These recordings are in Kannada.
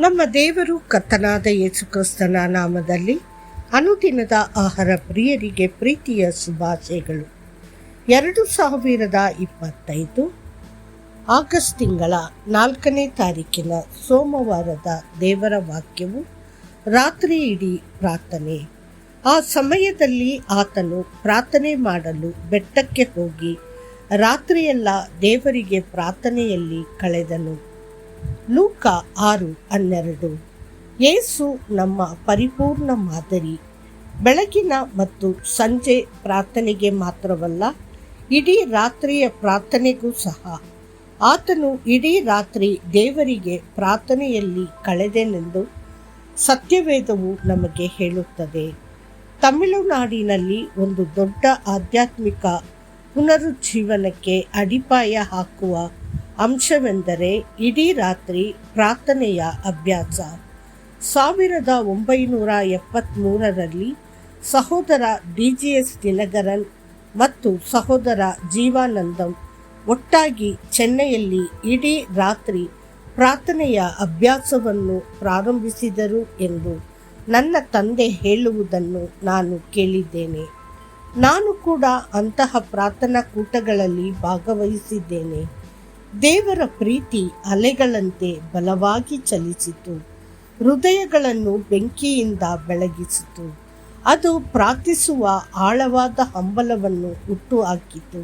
ನಮ್ಮ ದೇವರು ಕರ್ತನಾದ ಯೇಸು ಕ್ರಿಸ್ತನ ನಾಮದಲ್ಲಿ ಅನುದಿನದ ಆಹಾರ ಪ್ರಿಯರಿಗೆ ಪ್ರೀತಿಯ ಶುಭಾಶಯಗಳು. 2025 ಆಗಸ್ಟ್ ತಿಂಗಳ 4ನೇ ತಾರೀಕಿನ ಸೋಮವಾರದ ದೇವರ ವಾಕ್ಯವು ರಾತ್ರಿ ಇಡೀ ಪ್ರಾರ್ಥನೆ. ಆ ಸಮಯದಲ್ಲಿ ಆತನು ಪ್ರಾರ್ಥನೆ ಮಾಡಲು ಬೆಟ್ಟಕ್ಕೆ ಹೋಗಿ ರಾತ್ರಿಯೆಲ್ಲ ದೇವರಿಗೆ ಪ್ರಾರ್ಥನೆಯಲ್ಲಿ ಕಳೆದನು. ಲೂಕ 6:12. ಯೇಸು ನಮ್ಮ ಪರಿಪೂರ್ಣ ಮಾದರಿ. ಬೆಳಗಿನ ಮತ್ತು ಸಂಜೆ ಪ್ರಾರ್ಥನೆಗೆ ಮಾತ್ರವಲ್ಲ, ಇಡೀ ರಾತ್ರಿಯ ಪ್ರಾರ್ಥನೆಗೂ ಸಹ. ಆತನು ಇಡೀ ರಾತ್ರಿ ದೇವರಿಗೆ ಪ್ರಾರ್ಥನೆಯಲ್ಲಿ ಕಳೆದೆನೆಂದು ಸತ್ಯವೇದವು ನಮಗೆ ಹೇಳುತ್ತದೆ. ತಮಿಳುನಾಡಿನಲ್ಲಿ ಒಂದು ದೊಡ್ಡ ಆಧ್ಯಾತ್ಮಿಕ ಪುನರುಜ್ಜೀವನಕ್ಕೆ ಅಡಿಪಾಯ ಹಾಕುವ ಅಂಶವೆಂದರೆ ಇಡೀ ರಾತ್ರಿ ಪ್ರಾರ್ಥನೆಯ ಅಭ್ಯಾಸ. 1973ರಲ್ಲಿ ಸಹೋದರ DGS ದಿನಕರನ್ ಮತ್ತು ಸಹೋದರ ಜೀವಾನಂದಂ ಒಟ್ಟಾಗಿ ಚೆನ್ನೈಯಲ್ಲಿ ಇಡೀ ರಾತ್ರಿ ಪ್ರಾರ್ಥನೆಯ ಅಭ್ಯಾಸವನ್ನು ಪ್ರಾರಂಭಿಸಿದರು ಎಂದು ನನ್ನ ತಂದೆ ಹೇಳುವುದನ್ನು ನಾನು ಕೇಳಿದ್ದೇನೆ. ನಾನು ಕೂಡ ಅಂತಹ ಪ್ರಾರ್ಥನಾ ಕೂಟಗಳಲ್ಲಿ ಭಾಗವಹಿಸಿದ್ದೇನೆ. ದೇವರ ಪ್ರೀತಿ ಅಲೆಗಳಂತೆ ಬಲವಾಗಿ ಚಲಿಸಿತು, ಹೃದಯಗಳನ್ನು ಬೆಂಕಿಯಿಂದ ಬೆಳಗಿಸಿತು. ಅದು ಪ್ರಾರ್ಥಿಸುವ ಆಳವಾದ ಹಂಬಲವನ್ನು ಹುಟ್ಟುಹಾಕಿತು.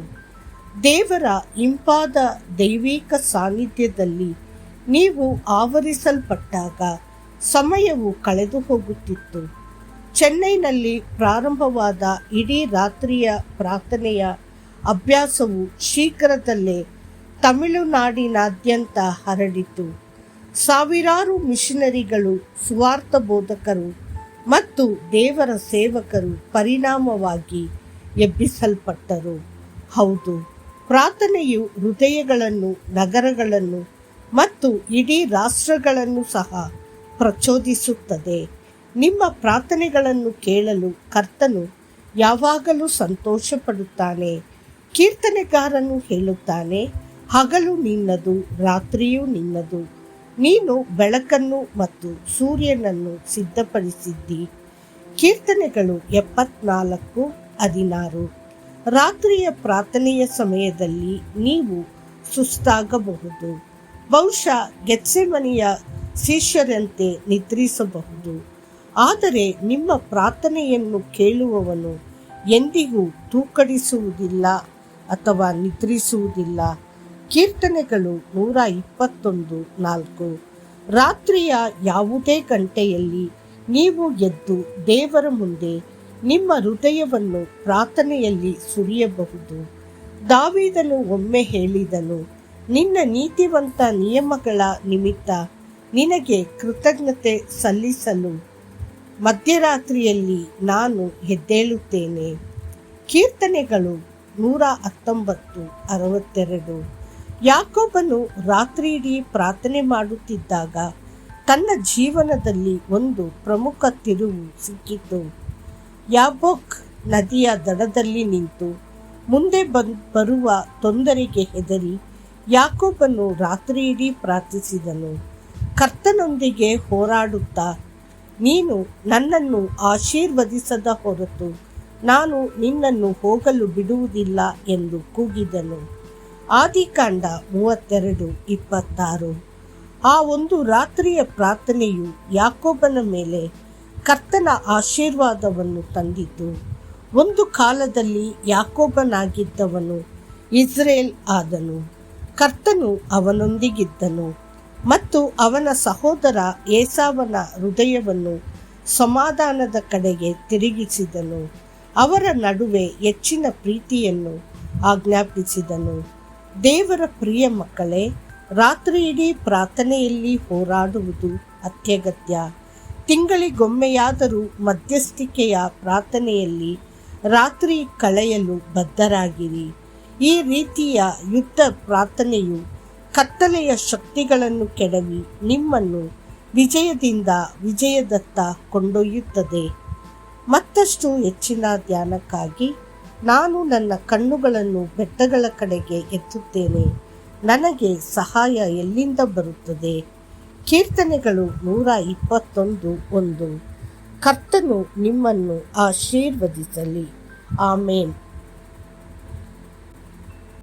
ದೇವರ ಇಂಪಾದ ದೈವಿಕ ಸಾನ್ನಿಧ್ಯದಲ್ಲಿ ನೀವು ಆವರಿಸಲ್ಪಟ್ಟಾಗ ಸಮಯವು ಕಳೆದು ಹೋಗುತ್ತಿತ್ತು. ಚೆನ್ನೈನಲ್ಲಿ ಪ್ರಾರಂಭವಾದ ಇಡೀ ರಾತ್ರಿಯ ಪ್ರಾರ್ಥನೆಯ ಅಭ್ಯಾಸವು ಶೀಘ್ರದಲ್ಲೇ ತಮಿಳುನಾಡಿನಾದ್ಯಂತ ಹರಡಿತು. ಸಾವಿರಾರು ಮಿಷನರಿಗಳು, ಸುವಾರ್ಥ ಬೋಧಕರು ಮತ್ತು ದೇವರ ಸೇವಕರು ಪರಿಣಾಮವಾಗಿ ಎಬ್ಬಿಸಲ್ಪಟ್ಟರು. ಹೌದು, ಪ್ರಾರ್ಥನೆಯು ಹೃದಯಗಳನ್ನು, ನಗರಗಳನ್ನು ಮತ್ತು ಇಡೀ ರಾಷ್ಟ್ರಗಳನ್ನು ಸಹ ಪ್ರಚೋದಿಸುತ್ತದೆ. ನಿಮ್ಮ ಪ್ರಾರ್ಥನೆಗಳನ್ನು ಕೇಳಲು ಕರ್ತನು ಯಾವಾಗಲೂ ಸಂತೋಷಪಡುತ್ತಾನೆ. ಕೀರ್ತನೆಗಾರನು ಹೇಳುತ್ತಾನೆ, ಹಗಲು ನಿನ್ನದು, ರಾತ್ರಿಯೂ ನಿನ್ನದು. ನೀನು ಬೆಳಕನ್ನು ಮತ್ತು ಸೂರ್ಯನನ್ನು ಸಿದ್ಧಪಡಿಸಿದ್ದಿ. ಕೀರ್ತನೆಗಳು 74:16. ರಾತ್ರಿಯ ಪ್ರಾರ್ಥನೆಯ ಸಮಯದಲ್ಲಿ ನೀವು ಸುಸ್ತಾಗಬಹುದು. ಬಹುಶಃ ಗೆತ್ಸೆಮನೆಯ ಶಿಷ್ಯರಂತೆ ನಿದ್ರಿಸಬಹುದು. ಆದರೆ ನಿಮ್ಮ ಪ್ರಾರ್ಥನೆಯನ್ನು ಕೇಳುವವನು ಎಂದಿಗೂ ತೂಕಡಿಸುವುದಿಲ್ಲ ಅಥವಾ ನಿದ್ರಿಸುವುದಿಲ್ಲ. ಕೀರ್ತನೆಗಳು 121:4. ರಾತ್ರಿಯ ಯಾವುದೇ ಗಂಟೆಯಲ್ಲಿ ನೀವು ಎದ್ದು ದೇವರ ಮುಂದೆ ನಿಮ್ಮ ಹೃದಯವನ್ನು ಪ್ರಾರ್ಥನೆಯಲ್ಲಿ ಸುರಿಯಬಹುದು. ದಾವೀದನು ಒಮ್ಮೆ ಹೇಳಿದನು, ನಿನ್ನ ನೀತಿವಂತ ನಿಯಮಗಳ ನಿಮಿತ್ತ ನಿನಗೆ ಕೃತಜ್ಞತೆ ಸಲ್ಲಿಸಲು ಮಧ್ಯರಾತ್ರಿಯಲ್ಲಿ ನಾನು ಎದ್ದೇಳುತ್ತೇನೆ. ಕೀರ್ತನೆಗಳು 119:62. ಯಾಕೋಬನು ರಾತ್ರಿಯಿಡೀ ಪ್ರಾರ್ಥನೆ ಮಾಡುತ್ತಿದ್ದಾಗ ತನ್ನ ಜೀವನದಲ್ಲಿ ಒಂದು ಪ್ರಮುಖ ತಿರುವು ಸಿಕ್ಕಿತು. ಯಾಬೋಕ್ ನದಿಯ ದಡದಲ್ಲಿ ನಿಂತು ಮುಂದೆ ಬರುವ ತೊಂದರೆಗೆ ಹೆದರಿ ಯಾಕೋಬನು ರಾತ್ರಿಯಿಡೀ ಪ್ರಾರ್ಥಿಸಿದನು. ಕರ್ತನೊಂದಿಗೆ ಹೋರಾಡುತ್ತಾ, ನೀನು ನನ್ನನ್ನು ಆಶೀರ್ವದಿಸದ ಹೊರತು ನಾನು ನಿನ್ನನ್ನು ಹೋಗಲು ಬಿಡುವುದಿಲ್ಲ ಎಂದು ಕೂಗಿದನು. ಆದಿಕಾಂಡ 32:26. ಆ ಒಂದು ರಾತ್ರಿಯ ಪ್ರಾರ್ಥನೆಯು ಯಾಕೋಬನ ಮೇಲೆ ಕರ್ತನ ಆಶೀರ್ವಾದವನ್ನು ತಂದಿತು. ಒಂದು ಕಾಲದಲ್ಲಿ ಯಾಕೋಬನಾಗಿದ್ದವನು ಇಸ್ರೇಲ್ ಆದನು. ಕರ್ತನು ಅವನೊಂದಿಗಿದ್ದನು ಮತ್ತು ಅವನ ಸಹೋದರ ಏಸಾವನ ಹೃದಯವನ್ನು ಸಮಾಧಾನದ ಕಡೆಗೆ ತಿರುಗಿಸಿದನು. ಅವರ ನಡುವೆ ಹೆಚ್ಚಿನ ಪ್ರೀತಿಯನ್ನು ಆಜ್ಞಾಪಿಸಿದನು. ದೇವರ ಪ್ರಿಯ ಮಕ್ಕಳೇ, ರಾತ್ರಿಯಿಡೀ ಪ್ರಾರ್ಥನೆಯಲ್ಲಿ ಹೋರಾಡುವುದು ಅತ್ಯಗತ್ಯ. ತಿಂಗಳಿಗೊಮ್ಮೆಯಾದರೂ ಮಧ್ಯಸ್ಥಿಕೆಯ ಪ್ರಾರ್ಥನೆಯಲ್ಲಿ ರಾತ್ರಿ ಕಳೆಯಲು ಬದ್ಧರಾಗಿರಿ. ಈ ರೀತಿಯ ಯುದ್ಧ ಪ್ರಾರ್ಥನೆಯು ಕತ್ತಲೆಯ ಶಕ್ತಿಗಳನ್ನು ಕೆಡವಿ ನಿಮ್ಮನ್ನು ವಿಜಯದಿಂದ ವಿಜಯದತ್ತ ಕೊಂಡೊಯ್ಯುತ್ತದೆ. ಮತ್ತಷ್ಟು ಹೆಚ್ಚಿನ ಧ್ಯಾನಕ್ಕಾಗಿ ನಾನು ನನ್ನ ಕಣ್ಣುಗಳನ್ನು ಬೆಟ್ಟಗಳ ಕಡೆಗೆ ಎತ್ತುತ್ತೇನೆ. ನನಗೆ ಸಹಾಯ ಎಲ್ಲಿಂದ ಬರುತ್ತದೆ? ಕೀರ್ತನೆಗಳು 121:1. ಕರ್ತನು ನಿಮ್ಮನ್ನು ಆಶೀರ್ವದಿಸಲಿ. ಆಮೇನ್.